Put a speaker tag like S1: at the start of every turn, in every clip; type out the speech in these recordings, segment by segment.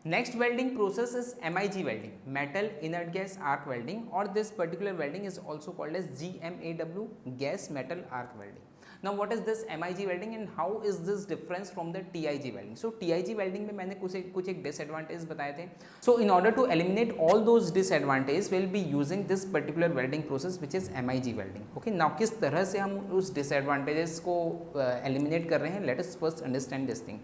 S1: Next welding process is MIG welding, metal inert gas arc welding, or this particular welding is also called as GMAW, gas metal arc welding. Now what is this MIG welding and how is this difference from the TIG welding? So TIG welding में मैंने कुछ एक disadvantage बताए थे. So in order to eliminate all those disadvantages, we'll be using this particular welding process which is MIG welding. Okay, now किस तरह से हम उस disadvantages को eliminate कर रहे हैं? Let us first understand this thing.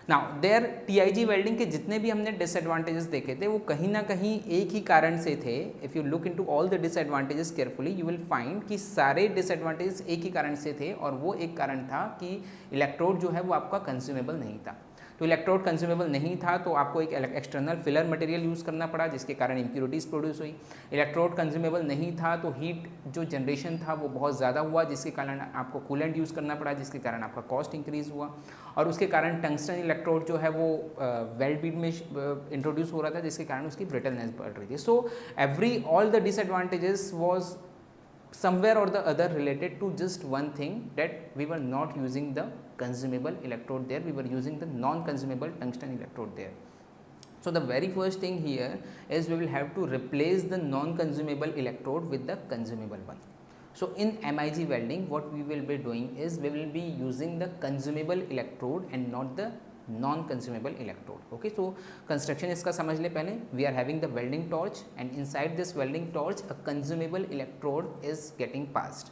S1: Now there TIG welding के जितने भी हमने डिसएडवांटेजेस देखे थे वो कहीं ना कहीं एक ही कारण से थे. If you look into all the disadvantages carefully you will find कि सारे डिसएडवांटेजेस एक ही कारण से थे और वो एक कारण था कि इलेक्ट्रोड जो है वो आपका कंज्यूमेबल नहीं था. तो इलेक्ट्रोड कंज्यूमेबल नहीं था तो आपको एक एक्सटर्नल फिलर मटेरियल यूज़ करना पड़ा जिसके कारण इम्प्योरिटीज़ प्रोड्यूस हुई. इलेक्ट्रोड कंज्यूमेबल नहीं था तो हीट जो जनरेशन था वो बहुत ज़्यादा हुआ जिसके कारण आपको कूलेंट यूज़ करना पड़ा जिसके कारण आपका कॉस्ट इंक्रीज़ हुआ और उसके कारण टंगस्टन इलेक्ट्रोड जो है वो वेल्ड बीड में इंट्रोड्यूस हो रहा था जिसके कारण उसकी ब्रिटलनेस बढ़ रही थी. So all the disadvantages was somewhere or the other related to just one thing, that we were not using the consumable electrode there, we were using the non-consumable tungsten electrode there. So the very first thing here is we will have to replace the non-consumable electrode with the consumable one. So in MIG welding what we will be doing is we will be using the consumable electrode and not the non-consumable electrode. Okay, so construction इसका समझ ले पहले. We are having the welding torch and inside this welding torch a consumable electrode is getting passed.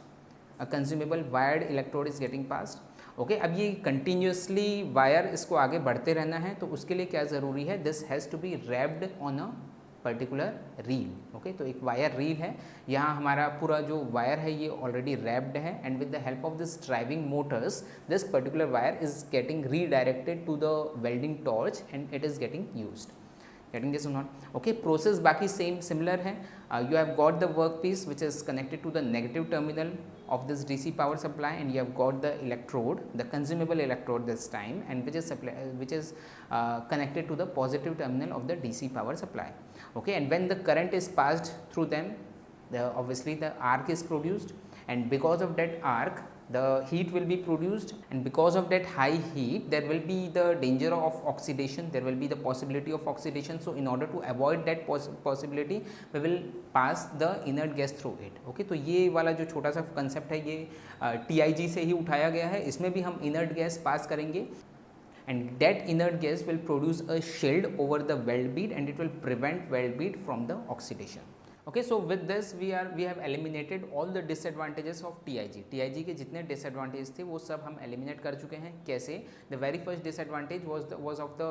S1: A consumable wired electrode is getting passed. Okay, अब ये continuously wire इसको आगे बढ़ते रहना है तो उसके लिए क्या ज़रूरी है? This has to be wrapped on a particular reel. Okay, तो एक वायर रील है. यहाँ हमारा पूरा जो वायर है ये ऑलरेडी रैप्ड है and with the help of this driving motors this particular wire is getting redirected to the welding torch and it is getting used. Getting this or not? Okay, process बाकी same similar है. You have got the work piece which is connected to the negative terminal of this DC power supply and you have got the electrode, the consumable electrode this time, and which is connected to the positive terminal of the DC power supply. Okay, and when the current is passed through them, obviously the arc is produced and because of that arc the heat will be produced and because of that high heat there will be the danger of oxidation, there will be the possibility of oxidation. So in order to avoid that possibility we will pass the inert gas through it. Okay, तो ये वाला जो छोटा सा concept है ये TIG से ही उठाया गया है. इसमें भी हम inert gas पास करेंगे and that inert gas will produce a shield over the weld bead and it will prevent weld bead from the oxidation. Okay, so with this we have eliminated all the disadvantages of TIG. TIG के जितने disadvantages थे वो सब हम eliminate कर चुके हैं. कैसे? The very first disadvantage was of the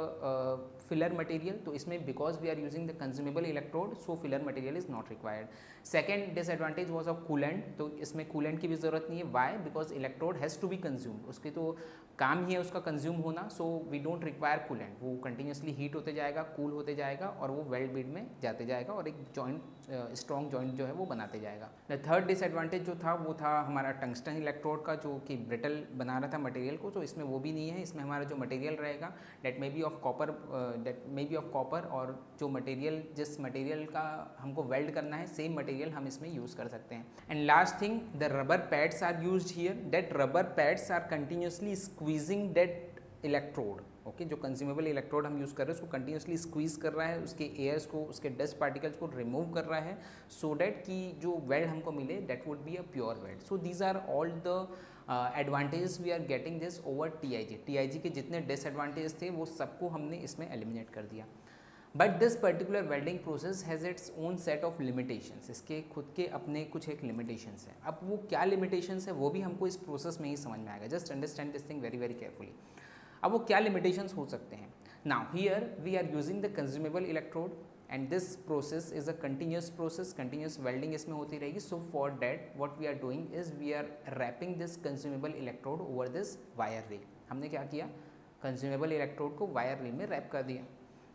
S1: filler material. तो इसमें because we are using the consumable electrode so filler material is not required. Second disadvantage was of coolant. तो इसमें coolant की भी ज़रूरत नहीं है. Why? Because electrode has to be consumed. उसके तो काम ही है उसका कंज्यूम होना. So we don't require coolant. वो कंटिन्यूसली हीट होते जाएगा, कूल होते जाएगा और वो वेल्ड बीड में जाते जाएगा और एक जॉइंट स्ट्रॉन्ग जॉइंट जो है वो बनाते जाएगा. द थर्ड डिसएडवांटेज जो था वो था हमारा टंगस्टन इलेक्ट्रोड का जो कि ब्रिटल बना रहा था मटेरियल को. तो इसमें वो भी नहीं है. इसमें हमारा जो मटेरियल रहेगा that may be of copper और जो मटेरियल जिस मटेरियल का हमको वेल्ड करना है सेम मटेरियल हम इसमें यूज़ कर सकते हैं. And last thing the rubber pads are used here. That rubber pads are continuously squeezing that electrode. Okay, जो कंज्यूमेबल इलेक्ट्रोड हम यूज़ कर रहे हैं उसको कंटिन्यूसली स्क्वीज़ कर रहा है, उसके एयर्स को उसके डस्ट पार्टिकल्स को रिमूव कर रहा है सो डैट कि जो वेल्ड हमको मिले that would be a pure weld. So these are all the advantages we are getting this over TIG. TIG के जितने डिसएडवांटेज थे वो सबको हमने इसमें एलिमिनेट कर दिया. But this particular welding process has its own set of limitations. इसके खुद के अपने कुछ एक लिमिटेशंस हैं. अब वो क्या लिमिटेशंस है वो भी हमको इस प्रोसेस में ही समझ में आएगा. Just understand this thing very very carefully. अब वो क्या लिमिटेशंस हो सकते हैं? Now here we are using the consumable electrode and this process is a continuous process. Continuous welding इसमें होती रहेगी. So for that what we are doing is we are wrapping this consumable electrode over this wire reel. हमने क्या किया? Consumable electrode को wire reel में wrap कर दिया.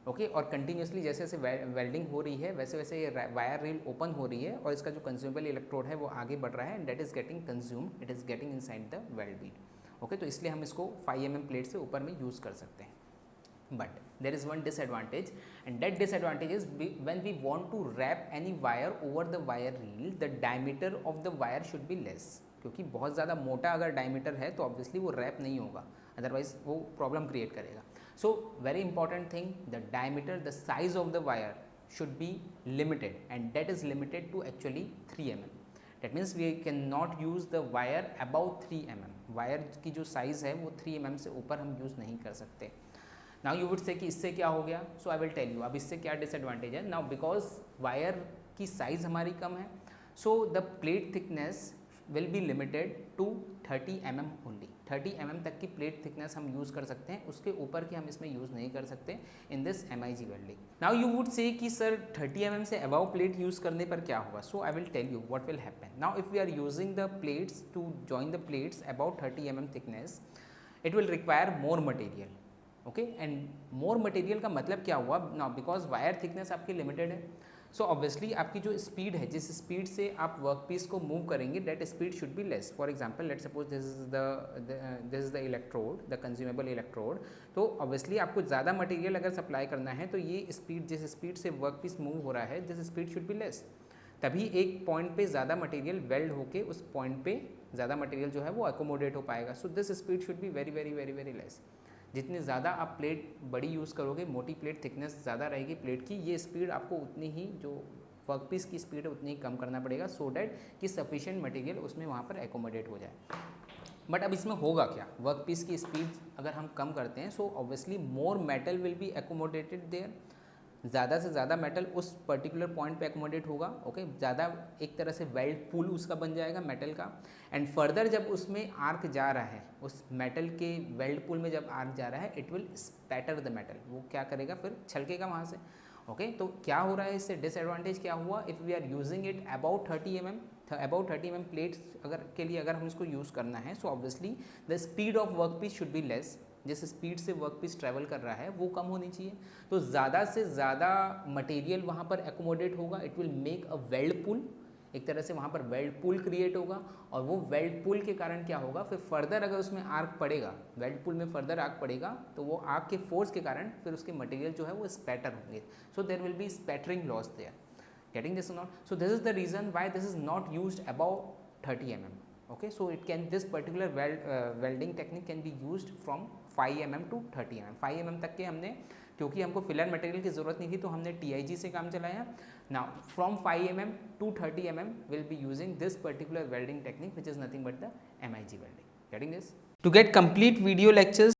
S1: ओके, और कंटिन्यूसली जैसे जैसे वेल्डिंग हो रही है वैसे वैसे ये वायर रील ओपन हो रही है और इसका जो कंज्यूमेबल इलेक्ट्रोड है वो आगे बढ़ रहा है and that is getting consumed, it is getting inside the weld Beed. Okay, तो इसलिए हम इसको 5 mm प्लेट से ऊपर में यूज़ कर सकते हैं. But there is one disadvantage and that disadvantage is when we want to wrap any wire over the wire reel the diameter of the wire should be less. क्योंकि बहुत ज़्यादा मोटा अगर डायमीटर है तो ऑब्वियसली वो रैप नहीं होगा, अदरवाइज वो प्रॉब्लम क्रिएट करेगा. So very important thing, the diameter, the size of the wire should be limited, and that is limited to actually 3 mm. That means we cannot use the wire above 3 mm. Wire की जो size है वो 3 mm से ऊपर हम use नहीं कर सकते. नाउ यू वुड से कि इससे क्या हो गया, so I will tell you. अब इससे क्या डिसएडवांटेज है. नाउ बिकॉज वायर की साइज़ हमारी कम है, so the plate thickness will be limited to 30 mm only. 30 mm तक की प्लेट थिकनेस हम यूज़ कर सकते हैं, उसके ऊपर की हम इसमें यूज़ नहीं कर सकते in this MIG welding. Now you would say कि सर 30 mm से अबव प्लेट यूज़ करने पर क्या होगा. So I will tell you what will happen. Now if we are using the plates to join the plates about 30 mm thickness, it will require more material. Okay, and more material का मतलब क्या हुआ. Now because wire thickness आपकी limited है, so obviously आपकी जो speed है, जिस स्पीड से आप वर्क पीस को मूव करेंगे, that speed should be less. For example let suppose this is the electrode, the consumable electrode. तो ऑब्वियसली आपको ज़्यादा मटेरियल अगर सप्लाई करना है तो ये स्पीड, जिस स्पीड से वर्क पीस मूव हो रहा है, this speed should be less. तभी एक पॉइंट पे ज़्यादा मटेरियल वेल्ड होके उस पॉइंट पे ज़्यादा मटेरियल जो है वो अकोमोडेट हो पाएगा. So this speed should be very very very very less. जितनी ज़्यादा आप प्लेट बड़ी यूज़ करोगे, मोटी प्लेट, थिकनेस ज़्यादा रहेगी प्लेट की, ये स्पीड आपको उतनी ही, जो वर्क पीस की स्पीड है उतनी ही कम करना पड़ेगा, सो डैट कि सफिशिएंट मटेरियल उसमें वहाँ पर एकोमोडेट हो जाए. बट अब इसमें होगा क्या, वर्क पीस की स्पीड अगर हम कम करते हैं, so obviously more metal will be accommodated there. ज़्यादा से ज़्यादा मेटल उस पर्टिकुलर पॉइंट पे एकोमोडेट होगा. ओके, ज़्यादा एक तरह से वेल्ड पुल उसका बन जाएगा मेटल का. एंड फर्दर जब उसमें आर्क जा रहा है, उस मेटल के वेल्ड पुल में जब आर्क जा रहा है, it will spatter the metal. वो क्या करेगा, फिर छलकेगा वहाँ से. ओके, तो क्या हो रहा है इससे, डिसएडवांटेज क्या हुआ. If we are using it about 30 mm, about 30 mm plates अगर के लिए अगर हम इसको यूज़ करना है, so obviously the speed of work piece should be less. जिस स्पीड से वर्क पीस ट्रैवल कर रहा है वो कम होनी चाहिए. तो ज़्यादा से ज़्यादा मटेरियल वहाँ पर एकोमोडेट होगा. It will make a weld pull. एक तरह से वहाँ पर वेल्ड पुल क्रिएट होगा, और वो वेल्ड पुल के कारण क्या होगा, फिर फर्दर अगर उसमें आर्क पड़ेगा, वेल्ड पुल में फर्दर आर्क पड़ेगा, तो वो आर्क के फोर्स के कारण फिर उसके मटेरियल जो है वो स्पैटर होंगे. So there will be spattering loss there. Getting this not. So this is the reason why this is not used about 30 mm. Okay, so it can, this particular welding technique can be used from 5 mm to 30 mm. 5 mm तक के हमने, क्योंकि हमको filler material की ज़रूरत नहीं थी, तो हमने TIG से काम चलाया. Now from 5 mm to 30 mm we'll be using this particular welding technique, which is nothing but the MIG welding. Getting this? To get complete video lectures